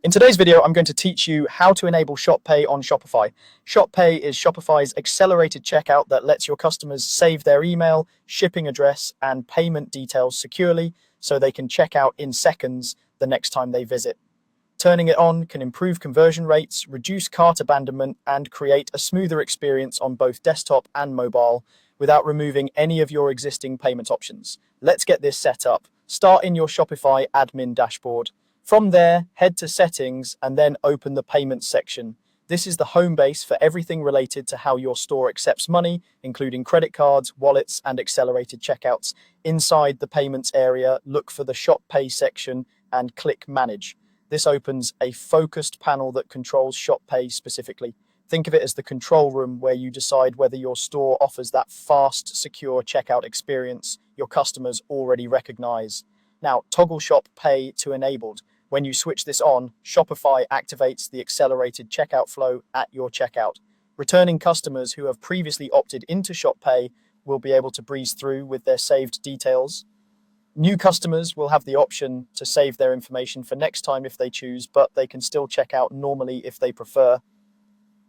In today's video, I'm going to teach you how to enable Shop Pay on Shopify. Shop Pay is Shopify's accelerated checkout that lets your customers save their email, shipping address, and payment details securely so they can check out in seconds the next time they visit. Turning it on can improve conversion rates, reduce cart abandonment, and create a smoother experience on both desktop and mobile without removing any of your existing payment options. Let's get this set up. Start in your Shopify admin dashboard. From there, head to Settings and then open the Payments section. This is the home base for everything related to how your store accepts money, including credit cards, wallets, and accelerated checkouts. Inside the Payments area, look for the Shop Pay section and click Manage. This opens a focused panel that controls Shop Pay specifically. Think of it as the control room where you decide whether your store offers that fast, secure checkout experience your customers already recognize. Now, toggle Shop Pay to Enabled. When you switch this on, Shopify activates the accelerated checkout flow at your checkout. Returning customers who have previously opted into Shop Pay will be able to breeze through with their saved details. New customers will have the option to save their information for next time if they choose, but they can still check out normally if they prefer.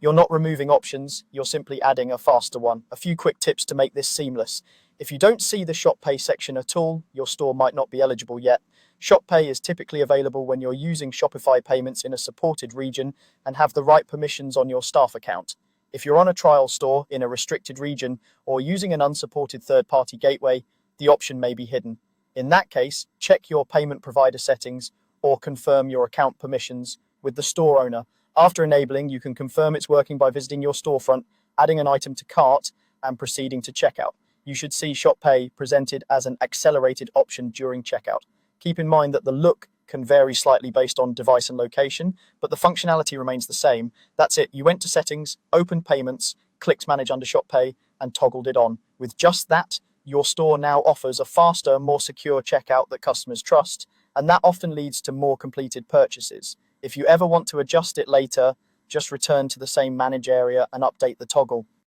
You're not removing options, you're simply adding a faster one. A few quick tips to make this seamless. If you don't see the Shop Pay section at all, your store might not be eligible yet. Shop Pay is typically available when you're using Shopify Payments in a supported region and have the right permissions on your staff account. If you're on a trial store in a restricted region or using an unsupported third-party gateway, the option may be hidden. In that case, check your payment provider settings or confirm your account permissions with the store owner. After enabling, you can confirm it's working by visiting your storefront, adding an item to cart, and proceeding to checkout. You should see Shop Pay presented as an accelerated option during checkout. Keep in mind that the look can vary slightly based on device and location, but the functionality remains the same. That's it. You went to Settings, opened Payments, clicked Manage under Shop Pay, and toggled it on. With just that, your store now offers a faster, more secure checkout that customers trust, and that often leads to more completed purchases. If you ever want to adjust it later, just return to the same Manage area and update the toggle.